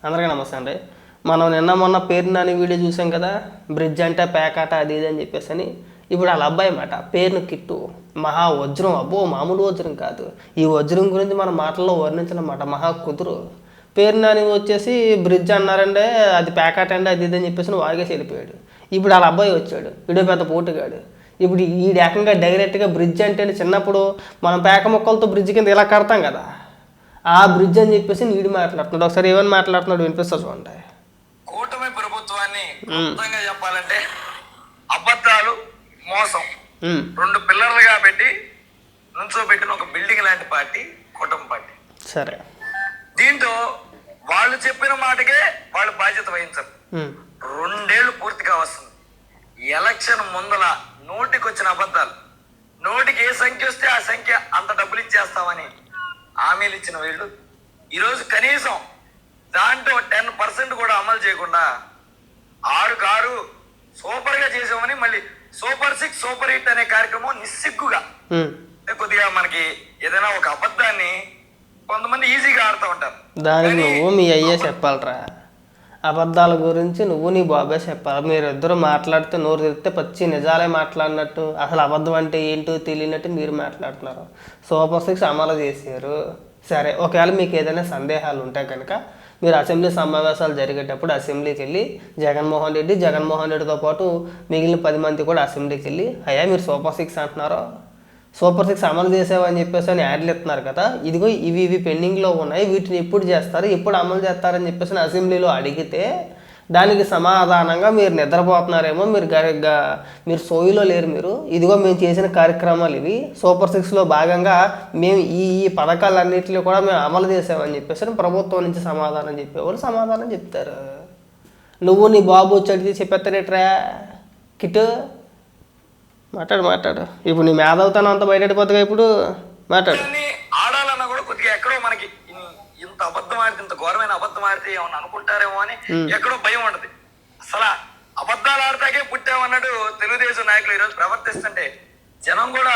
అందరికీ నమస్తే అండి. మనం నిన్న మొన్న పేరు నాని వీడియో చూసాం కదా, బ్రిడ్జ్ అంటే పేకాట అది ఇది అని చెప్పేసి అని. ఇప్పుడు వాళ్ళ అబ్బాయి మాట పేరును కిట్టు మహా వజ్రం, అబ్బో మామూలు వజ్రం కాదు. ఈ వజ్రం గురించి మన మాటల్లో వర్ణించాలన్నమాట. మహా కుదురు పేరు నాని వచ్చేసి బ్రిడ్జ్ అన్నారంటే అది పేకాట అండి అది ఇది అని చెప్పేసి వాగేసి వెళ్ళిపోయాడు. ఇప్పుడు వాళ్ళ అబ్బాయి వచ్చాడు, వీడియో పెద్ద పోటుగాడు. ఇప్పుడు ఈ ఏకంగా డైరెక్ట్గా బ్రిడ్జ్ అంటే చిన్నప్పుడు మనం పేక మొక్కలతో బ్రిడ్జ్ కింద ఇలా కడతాం కదా, ఆ బ్రిడ్జ్ అని చెప్పేసి నీడు మాట్లాడుతున్నాడు. ఒకసారి ఏమని మాట్లాడుతున్నాడు వినిపిస్తా చూడండి. కూటమి ప్రభుత్వాన్ని మొత్తంగా చెప్పాలంటే అబద్ధాలు, మోసం రెండు పిల్లర్లుగా పెట్టి నుంచోబెట్టిన ఒక బిల్డింగ్ లాంటి పార్టీ కూటమి పార్టీ. సరే, దీంతో వాళ్ళు చెప్పిన మాటకే వాళ్ళు బాధ్యత వహించరు. 2 ఏళ్లు పూర్తిగా వస్తుంది. ఎలక్షన్ ముందల నోటికొచ్చిన అబద్ధాలు, నోటికి ఏ సంఖ్య వస్తే ఆ సంఖ్య అంత డబ్బులు ఇచ్చేస్తామని హామీలు ఇచ్చిన వీళ్ళు ఈరోజు కనీసం దాంట్లో 10% కూడా అమలు చేయకుండా 6 సూపర్ గా చేసామని మళ్ళీ సూపర్ 6 సూపర్ 8 అనే కార్యక్రమం నిస్సిగ్గుగా కొద్దిగా మనకి ఏదైనా ఒక అబద్ధాన్ని కొంతమంది ఈజీగా ఆడుతూ ఉంటారు. దానికి నువ్వు మీ అయ్యే చెప్పాలరా. అబద్ధాల గురించి నువ్వు నీ బాబే చెప్పాలి. మీరిద్దరు మాట్లాడితే నోరు తెరిస్తే పచ్చి నిజాలే మాట్లాడినట్టు, అసలు అబద్ధం అంటే ఏంటో తెలియనట్టు మీరు మాట్లాడుతున్నారు. సూపర్ 6 అమలు చేశారు. సరే, ఒకవేళ మీకు ఏదైనా సందేహాలు ఉంటే కనుక మీరు అసెంబ్లీ సమావేశాలు జరిగేటప్పుడు అసెంబ్లీకి వెళ్ళి జగన్మోహన్ రెడ్డితో పాటు మిగిలిన 10 మంది కూడా అసెంబ్లీకి వెళ్ళి అయ్యా మీరు సూపర్ 6 అంటున్నారో, సూపర్ 6 అమలు చేసావని చెప్పేసి అని యాడ్లు ఇస్తున్నారు కదా, ఇదిగో ఇవి పెండింగ్లో ఉన్నాయి, వీటిని ఎప్పుడు చేస్తారు, ఎప్పుడు అమలు చేస్తారని చెప్పేసి అసెంబ్లీలో అడిగితే దానికి సమాధానంగా మీరు నిద్రపోతున్నారేమో, మీరు సోయిలో లేరు, మీరు ఇదిగో మేము చేసిన కార్యక్రమాలు ఇవి, సూపర్ 6లో భాగంగా మేము ఈ పథకాలన్నింటినీ కూడా మేము అమలు చేసామని చెప్పేసి ప్రభుత్వం నుంచి సమాధానం చెప్పేవాళ్ళు సమాధానం చెప్తారు. నువ్వు నీ బాబు వచ్చి అడిగి చెప్పేస్తారేట్రా కిట్? మాట్లాడు. ఇప్పుడు నీ మేధవుతాను అంత బయటపడిపోతుందిగా, ఇప్పుడు మాట్లాడు. ఆడాలన్నా కూడా కొద్దిగా ఎక్కడో మనకి ఇంత అబద్ధం ఆడితే, ఇంత ఘోరమైన అబద్ధం ఆడితే ఏమన్నా అనుకుంటారేమో అని ఎక్కడో భయం ఉంటది. అసలు అబద్ధాలు ఆడతాకే పుట్టామన్నట్టు తెలుగుదేశం నాయకులు ఈరోజు ప్రవర్తిస్తుంటే జనం కూడా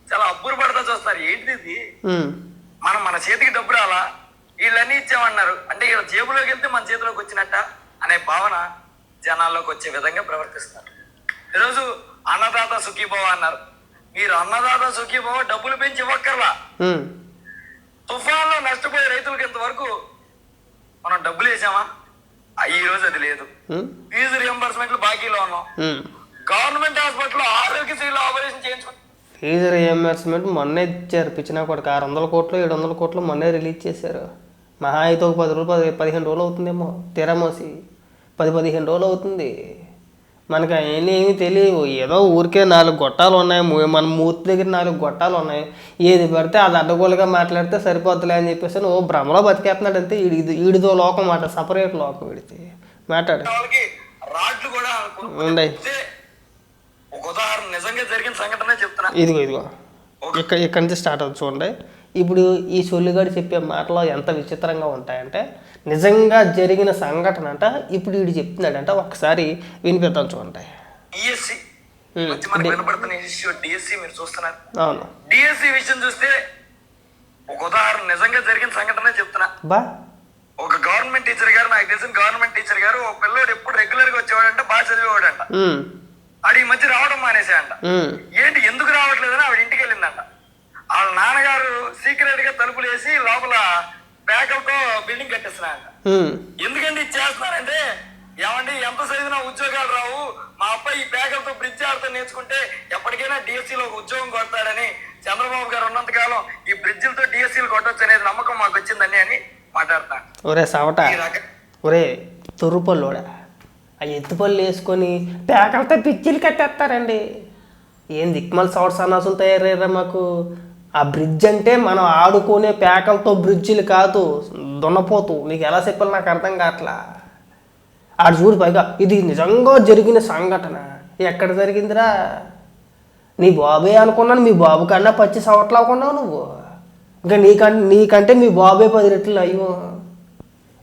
చాలా అబ్బురు పడతా చూస్తారు. ఏంటిది, మన చేతికి డబ్బు రాలా, వీళ్ళన్నీ ఇచ్చామన్నారు అంటే వీళ్ళ జేబులోకి వెళ్తే మన చేతిలోకి వచ్చినట్ట అనే భావన జనాల్లోకి వచ్చే విధంగా ప్రవర్తిస్తారు. ఈరోజు అన్నదాత సుఖీభవ అన్నారు. మీరు అన్నదాత సుఖీభవ డబ్బులు పెంచి ఇవ్వక్కర్లా. తుఫాన్లో నష్టపోయే రైతులకి ఇంతవరకు మనం డబ్బులు వేసామా? ఈ రోజు అది లేదు. ఫీజు రియంబర్స్మెంట్లు బాకీలో ఉన్నాం. గవర్నమెంట్ హాస్పిటల్లో ఆరోగ్యశ్రీలో ఆపరేషన్ చేయించుకుంటాం. ఫీజు రియంబర్స్మెంట్ మొన్నే ఇచ్చారు. పిచ్చినా కూడా 600 కోట్లు 700 కోట్లు మొన్నే రిలీజ్ చేశారు. మహా అయితే ఒక 10 రోజులు 15 రోజులు అవుతుందేమో, తెరమోసి 10-15 రోజులు అవుతుంది. మనకి అవన్నీ ఏమీ తెలియవు. ఏదో ఊరికే 4 గొట్టాలు ఉన్నాయి, మన మూర్తి దగ్గర 4 గొట్టాలు ఉన్నాయి, ఏది పడితే అది అడ్డగోలుగా మాట్లాడితే సరిపోతులే అని చెప్పేసి ఓ భ్రమలో బతికేస్తున్నాడు. అంతే, ఈడిదో లోకం మాట, సపరేట్ లోకం వీడితే. మాట్లాడు. ఇదిగో ఇక్కడి నుంచి స్టార్ట్ అవుతుంది చూడండి. ఇప్పుడు ఈ సొల్లిగాడు చెప్పే మాటలో ఎంత విచిత్రంగా ఉంటాయంటే, నిజంగా జరిగిన సంఘటన అంట ఇప్పుడు వీడు చెప్తున్నాడంట. ఒకసారి వినిపిద్దాం చూడండి. అవును, డిఎస్సి విషయం చూస్తే ఒక ఉదాహరణ నిజంగా జరిగిన సంఘటన చెప్తున్నా. ఒక గవర్నమెంట్ టీచర్ గారు, నాకు తెలిసిన గవర్నమెంట్ టీచర్ గారు, ఒక పిల్లోడు ఎప్పుడు రెగ్యులర్ గా వచ్చేవాడంట, బాగా చదివేవాడంట. ఆడు ఈ మధ్య రావడం మానేసాడంట. ఏంటి ఎందుకు రావట్లేదని ఆవిడ ఇంటికి వెళ్ళిందంట. వాళ్ళ నాన్నగారు సీక్రెట్ గా తలుపులు వేసి లోపల పేకలతో బిల్డింగ్ కట్టేస్తున్నారంట. ఎందుకంటే ఇది చేస్తున్నారంటే, ఏమండి ఎంత చదివినా ఉద్యోగాలు రావు, మా అబ్బాయి ఈ పేకలతో బ్రిడ్జ్ ఆడుతూ నేర్చుకుంటే ఎప్పటికైనా డిఎస్సీలో ఒక ఉద్యోగం కొడతాడని, చంద్రబాబు గారు ఉన్నంతకాలం ఈ బ్రిడ్జిలతో డిఎస్సీలు కొట్టొచ్చు అనేది నమ్మకం మాకు వచ్చిందని అని మాట్లాడుతున్నాను. ఒరే సవట, ఒరే తొర్రుపల్లోడా, ఆ ఎత్తుపల్లి వేసుకొని పేకలతో పిచ్చిలు కట్టేస్తారండి. ఏం దిక్మల్ సౌట్ సన్నాసులు తయారయ్యారా మాకు. ఆ బ్రిడ్జ్ అంటే మనం ఆడుకునే పేకలతో బ్రిడ్జిలు కాదు, దున్నపోతు. నీకు ఎలా చెప్పాలి నాకు అర్థం కావట్లా. ఆడు చూడు, పైగా ఇది నిజంగా జరిగిన సంఘటన. ఎక్కడ జరిగిందిరా? నీ బాబే అనుకున్నాను, మీ బాబు కన్నా పచ్చి సవట్లు అనుకున్నావు నువ్వు. ఇంకా నీకంటే మీ బాబే 10 రెట్లు అయ్యో.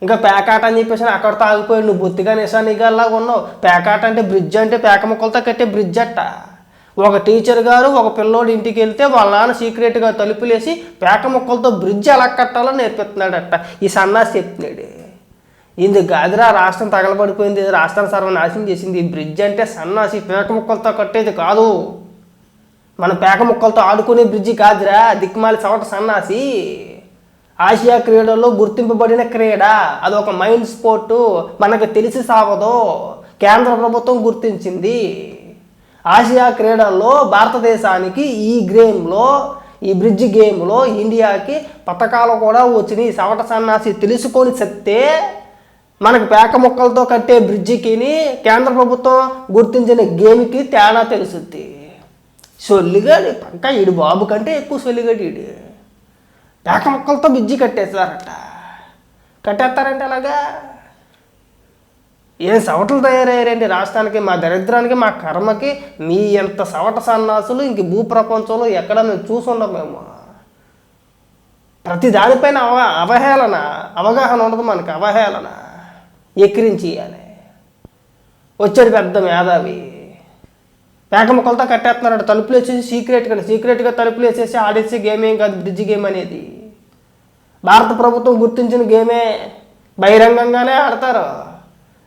ఇంకా పేకాట అని చెప్పేసి అక్కడితో ఆగిపోయాడు. నువ్వు బొత్తిగా నిశానిగాల్లాగా ఉన్నావు. పేకాట అంటే బ్రిడ్జ్ అంటే పేక ముక్కలతో కట్టే బ్రిడ్జ్ అట్ట. ఒక టీచర్ గారు ఒక పిల్లోడు ఇంటికి వెళ్తే వాళ్ళ నాన్న సీక్రెట్గా తలుపులేసి పేక ముక్కలతో బ్రిడ్జ్ ఎలా కట్టాలో నేర్పిస్తున్నాడట. ఈ సన్నాసి చెప్తున్నాడు. ఇందుకు కాదురా రాష్ట్రం తగలబడిపోయింది, రాష్ట్రాన్ని సర్వనాశనం చేసింది. ఈ బ్రిడ్జ్ అంటే సన్నాసి పేక ముక్కలతో కట్టేది కాదు, మన పేక ముక్కలతో ఆడుకునే బ్రిడ్జి కాదురా, దిక్కుమాలి చవట సన్నాసి. ఆసియా క్రీడల్లో గుర్తింపబడిన క్రీడ, అదొక మైండ్ స్పోర్టు, మనకు తెలిసి సావదు, కేంద్ర ప్రభుత్వం గుర్తించింది. ఆసియా క్రీడల్లో భారతదేశానికి ఈ బ్రిడ్జ్ గేమ్లో ఇండియాకి పథకాలు కూడా వచ్చినాయి. సవట సన్నాసి తెలుసుకొని చెప్తే మనకు పేక ముక్కలతో కట్టే బ్రిడ్జికి కేంద్ర ప్రభుత్వం గుర్తించిన గేమ్కి తేడా తెలుసుద్ది. సొల్లిగాడి పక్క ఈడు బాబు కంటే ఎక్కువ సొల్లిగాడి ఈడు. పేక ముక్కలతో బ్రిడ్జి కట్టేస్తారంటే అలాగా. ఏం సవటలు తయారయ్యారండి రాష్ట్రానికి, మా దరిద్రానికి, మా కర్మకి. మీ ఎంత సవట సన్నాసులు ఇంక భూప్రపంచంలో ఎక్కడ మేము చూసుండం మేము. ప్రతి దానిపైన అవగాహన ఉండదు మనకి. అవహేళన ఎక్కిరించేయాలి. వచ్చాడు పెద్ద మేధావి, పేక ముక్కలతో కట్టేస్తున్నాడు. తలుపులు వేసేసి సీక్రెట్గా తలుపులు వేసేసి ఆడేసే గేమ్ ఏం కాదు బ్రిడ్జ్ గేమ్ అనేది. భారత ప్రభుత్వం గుర్తించిన గేమే, బహిరంగంగానే ఆడతారు.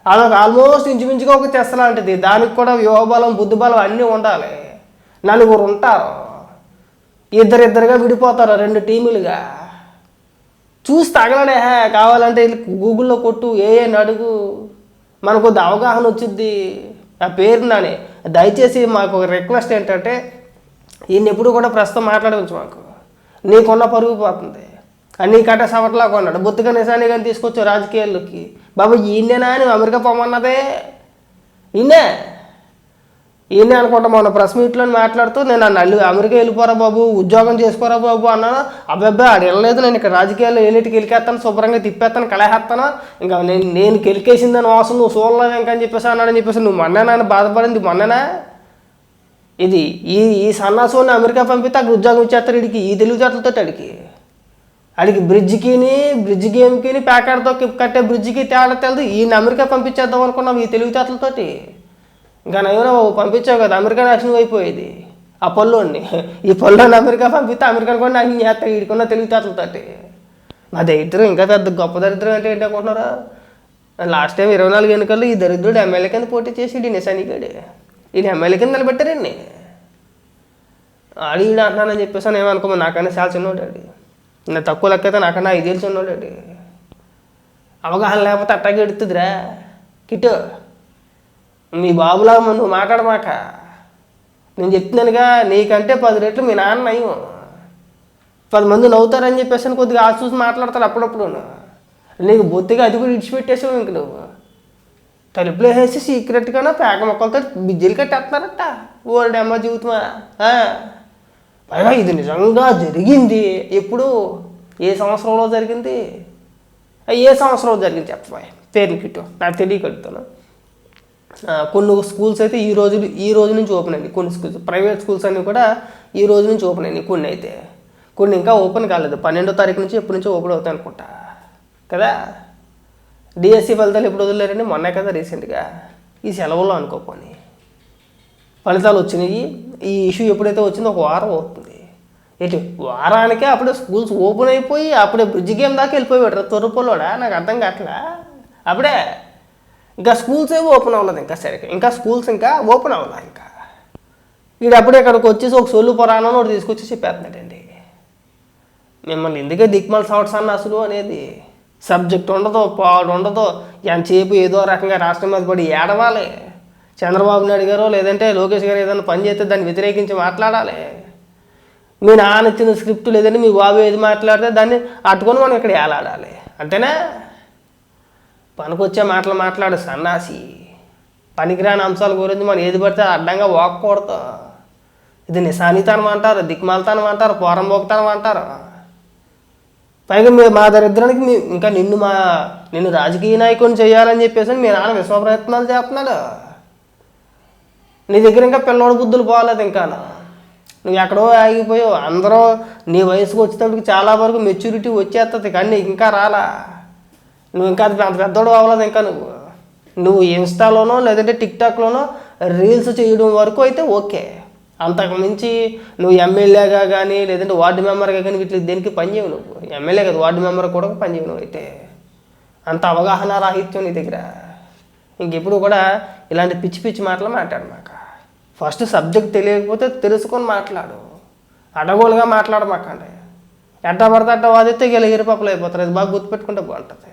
అదొక ఆల్మోస్ట్ ఇంచుమించుగా ఒక చెస్ లాంటిది. దానికి కూడా వ్యూహబలం, బుద్ధిబలం అన్నీ ఉండాలి. నలుగురు ఉంటారు, ఇద్దరిద్దరుగా విడిపోతారు, 2 టీములుగా. చూసి తగలడే, కావాలంటే గూగుల్లో కొట్టు, అడుగు, మనకు కొద్ది అవగాహన వచ్చింది. ఆ పేరునాని దయచేసి మాకు ఒక రిక్వెస్ట్ ఏంటంటే, ఈయన ఎప్పుడు కూడా ప్రస్తుతం మాట్లాడవచ్చు. మాకు నీకున్న పరుగు పోతుంది. అన్నీ కట్ట సవట్లా కొన్నాడు. బొత్తుగా నిజాన్ని కానీ తీసుకొచ్చు రాజకీయాల్లోకి. బాబు ఈయనేనా అని అమెరికా పోమన్నదే ఈయనే అనుకుంటా. మొన్న ప్రెస్ మీట్లో మాట్లాడుతూ నేను అమెరికా వెళ్ళిపోరా బాబు, ఉద్యోగం చేసుకోరా బాబు అన్నాను. అబ్బాయి ఆడు వెళ్ళలేదు, నేను ఇక్కడ రాజకీయాల్లో ఏలిటికి గెలికేస్తాను, శుభ్రంగా తిప్పేస్తాను, కళేస్తాను, ఇంకా నేను గెలికేసిందని అవసరం నువ్వు చూడలేదు ఇంకా అని చెప్పేసి అన్నాడని చెప్పేసి నువ్వు మొన్ననా అని బాధపడింది. మొన్ననా ఇది ఈ సన్నాసుని అమెరికా పంపితే అక్కడ ఉద్యోగం ఇచ్చేస్తారు. వీడికి ఈ తెలివితేటలతో అడిగి బ్రిడ్జ్ గేమ్కి ప్యాకెట్తో కట్టే బ్రిడ్జికి తేడా తెలియదు. ఈయన అమెరికా పంపించేద్దాం అనుకున్నాం ఈ తెలివితేటలతోటి. ఇంకా నైనా పంపించావు కదా, అమెరికా నాశనం అయిపోయేది ఆ పళ్ళోని. ఈ పళ్ళోని అమెరికా పంపిస్తే అమెరికాను కూడా నాశనం చేస్తాయి వీడికున్న తెలివితేటలతోటి. మా దరిద్రం ఇంకా పెద్ద గొప్ప దరిద్రం అంటే ఏంటి అనుకుంటున్నారా? లాస్ట్ టైం 24 ఎన్నికల్లో ఈ దరిద్రుడు ఎమ్మెల్యే కింద పోటీ చేసి నిశానిగాడు. ఈయన ఎమ్మెల్యే కింద నిలబెట్టారండి. ఈడు అంటున్నానని చెప్పేసి ఏమనుకోమో, నాకన్నా చాలా చిన్నోడు. నేను తక్కువ లెక్క అయితే నాకన్నా 5 ఏళ్ళు చిన్నోడు. అవగాహన లేకపోతే అట్టాగే ఎడుతుందిరా కిట్టు. మీ బాబులా నువ్వు మాట్లాడమాక. నేను చెప్తున్నానుగా, నీకంటే 10 రెట్లు మీ నాన్న నయం. 10 మంది నవ్వుతారని చెప్పేసి కొద్దిగా ఆశ చూసి మాట్లాడతారు అప్పుడప్పుడు. నీకు బొత్తిగా అది కూడా ఇడిచిపెట్టేసావు. ఇంక నువ్వు తలుపులు వేసి సీక్రెట్గానే పేక మొక్కలతో బిజ్జీలు కట్టేస్తున్నారట. ఓల్డ్ అమ్మ జీవితమా? పైగా ఇది నిజంగా జరిగింది. ఎప్పుడు, ఏ సంవత్సరంలో జరిగింది? ఏ సంవత్సరంలో జరిగింది చెప్పబోయ్ పేరుని కిట్టు, నాకు తెలియకడుగుతాను. కొన్ని స్కూల్స్ అయితే ఈ రోజు నుంచి ఓపెన్ అయింది. కొన్ని స్కూల్స్, ప్రైవేట్ స్కూల్స్ అన్నీ కూడా ఈ రోజు నుంచి ఓపెన్ అయింది. కొన్ని ఇంకా ఓపెన్ కాలేదు. 12వ తారీఖు నుంచి ఎప్పటి నుంచో ఓపెన్ అవుతాయి అనుకుంటా కదా. డిఎస్సి ఫలితాలు ఎప్పుడు వదిలేరండి? మొన్నే కదా రీసెంట్గా, ఈ సెలవుల్లో అనుకోపోని ఫలితాలు వచ్చినాయి. ఈ ఇష్యూ ఎప్పుడైతే వచ్చిందో 1 వారం అవుతుంది. వారానికే అప్పుడే స్కూల్స్ ఓపెన్ అయిపోయి అప్పుడే బ్రిడ్జ్ గేమ్ దాకా వెళ్ళిపోయాడు తొర్రపల్లోడా. నాకు అర్థం కావట్లా. అప్పుడే ఇంకా స్కూల్స్ ఏమో ఓపెన్ అవ్వలేదు. ఇంకా సరే, ఇంకా స్కూల్స్ ఇంకా ఓపెన్ అవ్వలే. ఇంకా వీడు అప్పుడే ఇక్కడికి వచ్చేసి ఒక సొల్లు పురాణం ఒకటి తీసుకొచ్చి చెప్పేస్తున్నాడండి. మిమ్మల్ని ఎందుకే దిక్మల్ సౌట్స్ అన్న అసలు అనేది సబ్జెక్ట్ ఉండదు, పాడు ఉండదు. ఎంతసేపు ఏదో రకంగా రాష్ట్రం మీద పడి ఏడవాలి. చంద్రబాబు నాయుడు గారు లేదంటే లోకేష్ గారు ఏదైనా పని చేస్తే దాన్ని వ్యతిరేకించి మాట్లాడాలి. మీ నాన్న ఇచ్చిన స్క్రిప్ట్ లేదంటే మీ బాబు ఏది మాట్లాడితే దాన్ని అట్టుకొని మనం ఇక్కడ ఏలాడాలి. అంతేనా? పనికొచ్చే మాటలు మాట్లాడు సన్నాసి. పనికిరాని అంశాల గురించి మనం ఏది పడితే అడ్డంగా వాక్కూడదు. ఇది నిశానితనం అంటారు, దిక్మాలతనం అంటారు, పోరంబోకతనం అంటారు. పైగా మా దరిద్రానికి ఇంకా నిన్ను రాజకీయ నాయకుని చేయాలని చెప్పేసి మీ నాన్న విశ్వ ప్రయత్నాలు చేస్తున్నాడు. నీ దగ్గర ఇంకా పిల్లోడు బుద్ధులు పోలేదు. ఇంకా నువ్వు ఎక్కడో ఆగిపోయావు. అందరూ నీ వయసుకు వచ్చేటప్పటికి చాలా వరకు మెచ్యూరిటీ వచ్చేస్తుంది, కానీ నీకు ఇంకా రాలా. నువ్వు ఇంకా అంత పెద్దోడు అవ్వలేదు. ఇంకా నువ్వు ఇన్స్టాలోనో లేదంటే టిక్టాక్లోనో రీల్స్ చేయడం వరకు అయితే ఓకే. అంతకు మించి నువ్వు ఎమ్మెల్యేగా కానీ లేదంటే వార్డు మెంబర్గా కానీ వీటికి దేనికి పనిచేయవు. నువ్వు ఎమ్మెల్యే కదా, వార్డు మెంబర్ కూడా పనిచేయవు నువ్వు అయితే. అంత అవగాహన రాహిత్యం నీ దగ్గర. ఇంకెప్పుడు కూడా ఇలాంటి పిచ్చి పిచ్చి మాటలు మాట్లాడమాక. ఫస్ట్ సబ్జెక్ట్ తెలియకపోతే తెలుసుకొని మాట్లాడు, అడగోలుగా మాట్లాడమాకండి. ఎట్ట పడితే అట్ట వాదిస్తే ఎగిరిపప్పులు అయిపోతారు. ఇది బాగా గుర్తుపెట్టుకుంటే బాగుంటుంది.